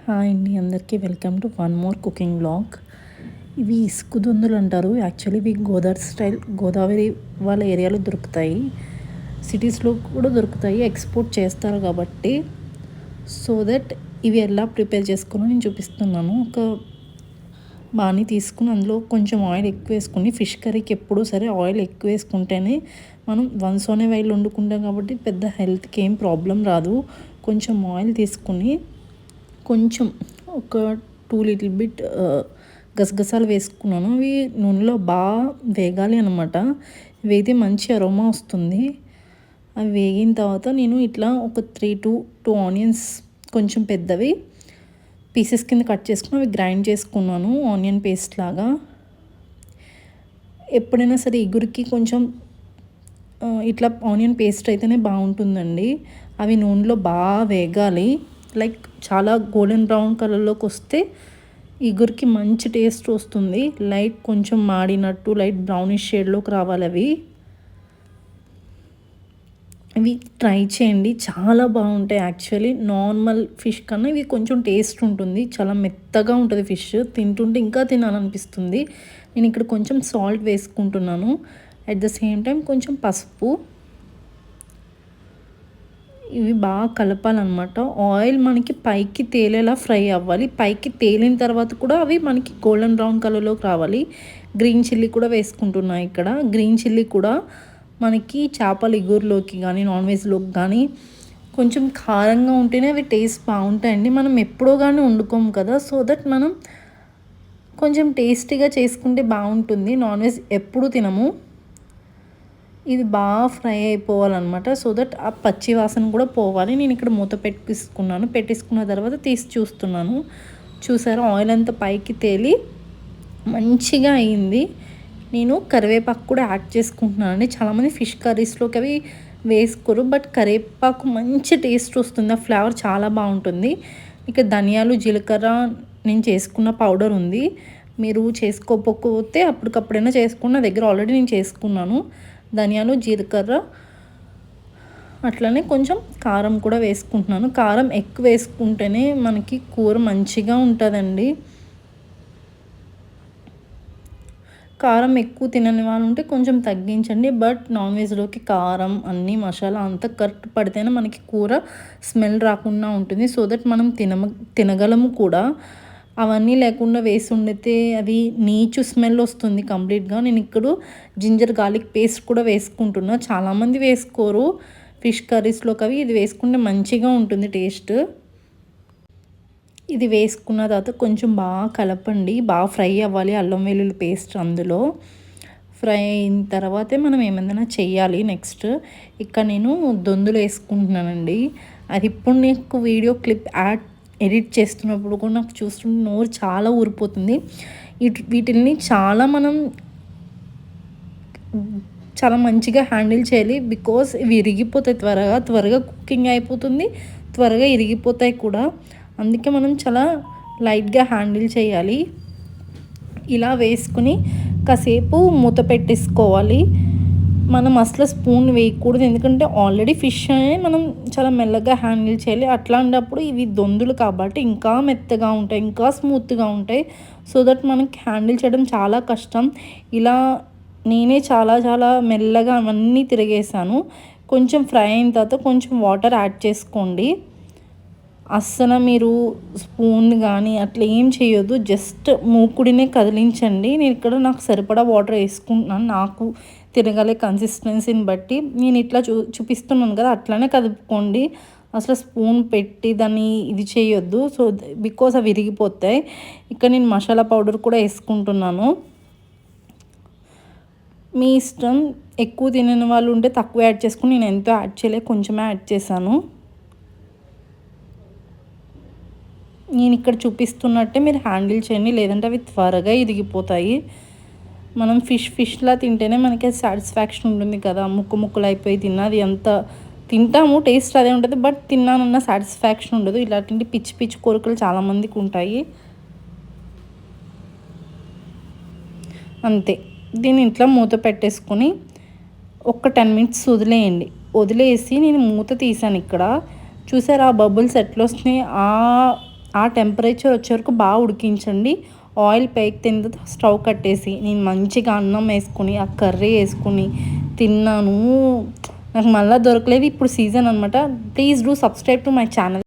Hi అండి, అందరికీ welcome to one more cooking blog. ఇవి ఇసుక దొందులు అంటారు. యాక్చువల్లీ ఇవి గోదావరి వాళ్ళ ఏరియాలో దొరుకుతాయి. సిటీస్లో కూడా దొరుకుతాయి, ఎక్స్పోర్ట్ చేస్తారు కాబట్టి. సో దట్ ఇవి ఎలా ప్రిపేర్ చేసుకోవాలో నేను చూపిస్తున్నాను. ఒక బాణీ తీసుకుని అందులో కొంచెం ఆయిల్ ఎక్కువ వేసుకుని, ఫిష్ కర్రీకి ఎప్పుడూ సరే ఆయిల్ ఎక్కువ వేసుకుంటేనే మనం వన్స్ ఆన్ ఏ వైల్ వండుకుంటాం కాబట్టి పెద్ద హెల్త్కి ఏం ప్రాబ్లం రాదు. కొంచెం ఆయిల్ తీసుకుని కొంచెం ఒక 2 లిటిల్ బిట్ గసగసాలు వేసుకున్నాను. అవి నూనెలో బాగా వేగాలి అనమాట. వేగితే మంచి అరోమా వస్తుంది. అవి వేగిన తర్వాత నేను ఇట్లా ఒక 3 to 2 ఆనియన్స్ కొంచెం పెద్దవి పీసెస్ కింద కట్ చేసుకుని అవి గ్రైండ్ చేసుకున్నాను ఆనియన్ పేస్ట్ లాగా. ఎప్పుడైనా సరే ఇగురికి కొంచెం ఇట్లా ఆనియన్ పేస్ట్ అయితేనే బాగుంటుందండి. అవి నూనెలో బాగా వేగాలి, లైక్ చాలా గోల్డెన్ బ్రౌన్ కలర్లోకి వస్తే ఇగురికి మంచి టేస్ట్ వస్తుంది. లైట్ కొంచెం మాడినట్టు లైట్ బ్రౌనిష్ షేడ్లోకి రావాలి అవి. ఇవి ట్రై చేయండి, చాలా బాగుంటాయి. యాక్చువల్లీ నార్మల్ ఫిష్ కన్నా ఇవి కొంచెం టేస్ట్ ఉంటుంది. చాలా మెత్తగా ఉంటుంది ఫిష్, తింటుంటే ఇంకా తినాలనిపిస్తుంది. నేను ఇక్కడ కొంచెం సాల్ట్ వేసుకుంటున్నాను. అట్ ద సేమ్ టైం కొంచెం పసుపు. ఇవి బాగా కలపాలన్నమాట. ఆయిల్ మనకి పైకి తేలేలా ఫ్రై అవ్వాలి. పైకి తేలిన తర్వాత కూడా అవి మనకి గోల్డెన్ బ్రౌన్ కలర్లోకి రావాలి. గ్రీన్ చిల్లీ కూడా వేసుకుంటున్నాను ఇక్కడ. గ్రీన్ చిల్లీ కూడా మనకి చేపల ఇగురులోకి కానీ నాన్ వెజ్లోకి కానీ కొంచెం కారంగా ఉంటేనే అవి టేస్ట్ బాగుంటాయండి. మనం ఎప్పుడో కానీ వండుకోము కదా, సో దట్ మనం కొంచెం టేస్టీగా చేసుకుంటే బాగుంటుంది. నాన్ వెజ్ ఎప్పుడు తినము. ఇది బాగా ఫ్రై అయిపోవాలన్నమాట, సో దట్ ఆ పచ్చి వాసన కూడా పోవాలి. నేను ఇక్కడ మూత పెట్టేసుకున్న తర్వాత తీసి చూస్తున్నాను. చూసారా, ఆయిల్ అంతా పైకి తేలి మంచిగా అయింది. నేను కరివేపాకు కూడా యాడ్ చేసుకుంటున్నానండి. చాలామంది ఫిష్ కర్రీస్లోకి అవి వేసుకోరు, బట్ కరివేపాకు మంచి టేస్ట్ వస్తుంది. ఆ ఫ్లేవర్ చాలా బాగుంటుంది. ఇక ధనియాలు, జీలకర్ర నేను చేసుకున్న పౌడర్ ఉంది. మీరు చేసుకోకపోతే అప్పటికప్పుడైనా చేసుకున్న దగ్గర ఆల్రెడీ నేను చేసుకున్నాను. ధనియాలు, జీలకర్ర, అట్లనే కొంచెం కారం కూడా వేసుకుంటున్నాను. కారం ఎక్కువ వేసుకుంటేనే మనకి కూర మంచిగా ఉంటుందండి. కారం ఎక్కువ తినని వాళ్ళు ఉంటే కొంచెం తగ్గించండి. బట్ నాన్ వెజ్లోకి కారం అన్నీ మసాలా అంతా కరెక్ట్ పడితేనే మనకి కూర స్మెల్ రాకుండా ఉంటుంది. సో దట్ మనం తినగలము కూడా. అవన్నీ లేకుండా వేసి వండితే అది నీచు స్మెల్ వస్తుంది కంప్లీట్గా. నేను ఇక్కడ జింజర్ గార్లిక్ పేస్ట్ కూడా వేసుకుంటున్నా. చాలామంది వేసుకోరు ఫిష్ కర్రీస్లోకి అవి. ఇది వేసుకుంటే మంచిగా ఉంటుంది టేస్ట్. ఇది వేసుకున్న తర్వాత కొంచెం బాగా కలపండి. బాగా ఫ్రై అవ్వాలి అల్లం వెల్లుల్లి పేస్ట్ అందులో. ఫ్రై అయిన తర్వాతే మనం ఏమైనా చెయ్యాలి నెక్స్ట్. ఇక్కడ నేను దొందులు వేసుకుంటున్నానండి. అది ఇప్పుడు నీకు వీడియో క్లిప్ ఎడిట్ చేస్తున్నప్పుడు కూడా నాకు చూస్తుంటే నోరు చాలా ఊరిపోతుంది. వీటిని మనం చాలా మంచిగా హ్యాండిల్ చేయాలి. బికాస్ ఇవి ఇరిగిపోతాయి త్వరగా కుకింగ్ అయిపోతుంది, త్వరగా ఇరిగిపోతాయి కూడా. అందుకే మనం చాలా లైట్గా హ్యాండిల్ చేయాలి. ఇలా వేసుకుని కాసేపు మూత పెట్టేసుకోవాలి. మనం అసలు స్పూన్ వేయకూడదు, ఎందుకంటే ఆల్రెడీ ఫిష్ అనేది మనం చాలా మెల్లగా హ్యాండిల్ చేయాలి. అట్లాంటప్పుడు ఇవి దొందులు కాబట్టి ఇంకా మెత్తగా ఉంటాయి, ఇంకా స్మూత్గా ఉంటాయి. సో దట్ మనకి హ్యాండిల్ చేయడం చాలా కష్టం. ఇలా నేనే చాలా మెల్లగా అవన్నీ తిరిగేసాను. కొంచెం ఫ్రై అయిన తర్వాత కొంచెం వాటర్ యాడ్ చేసుకోండి. అస్సలు మీరు స్పూన్ కానీ అట్లా ఏం చేయొద్దు, జస్ట్ మూకుడినే కదిలించండి. నేను ఇక్కడ నాకు సరిపడా వాటర్ వేసుకుంటున్నాను. నాకు తిరగలే కన్సిస్టెన్సీని బట్టి నేను ఇట్లా చూపిస్తున్నాను కదా, అట్లానే కదుపుకోండి. అసలు స్పూన్ పెట్టి దాన్ని ఇది చేయొద్దు. సో బికాస్ అవి విరిగిపోతాయి. ఇక్కడ నేను మసాలా పౌడర్ కూడా వేసుకుంటున్నాను. మీ ఇష్టం, ఎక్కువ తినని వాళ్ళు ఉంటే తక్కువ యాడ్ చేసుకుని, నేను ఎంతో యాడ్ చేయలే, కొంచెమే యాడ్ చేశాను. నేను ఇక్కడ చూపిస్తున్నట్టే మీరు హ్యాండిల్ చేయండి, లేదంటే అవి త్వరగా ఇరిగిపోతాయి. మనం ఫిష్లా తింటేనే మనకి సాటిస్ఫాక్షన్ ఉంటుంది కదా. ముక్కలు అయిపోయి తిన్నది ఎంత తింటాము, టేస్ట్ అదే ఉంటుంది, బట్ తిన్నానన్న సాటిస్ఫాక్షన్ ఉండదు. ఇలాంటి పిచ్చి కోరికలు చాలామందికి ఉంటాయి. అంతే, దీన్ని ఇంట్లో మూత పెట్టేసుకొని ఒక 10 minutes వదిలేయండి. వదిలేసి నేను మూత తీసాను ఇక్కడ. చూసారా ఆ బబుల్స్ ఎట్లా వస్తున్నాయి. ఆ టెంపరేచర్ వచ్చే వరకు బాగా ఉడికించండి. ఆయిల్ పైకి తింద స్టవ్ కట్టేసి నేను మంచిగా అన్నం వేసుకుని ఆ కర్రీ వేసుకుని తిన్నాను. నాకు మళ్ళీ దొరకలేదు. ఇప్పుడు సీజన్ అనమాట. Please do subscribe to my channel.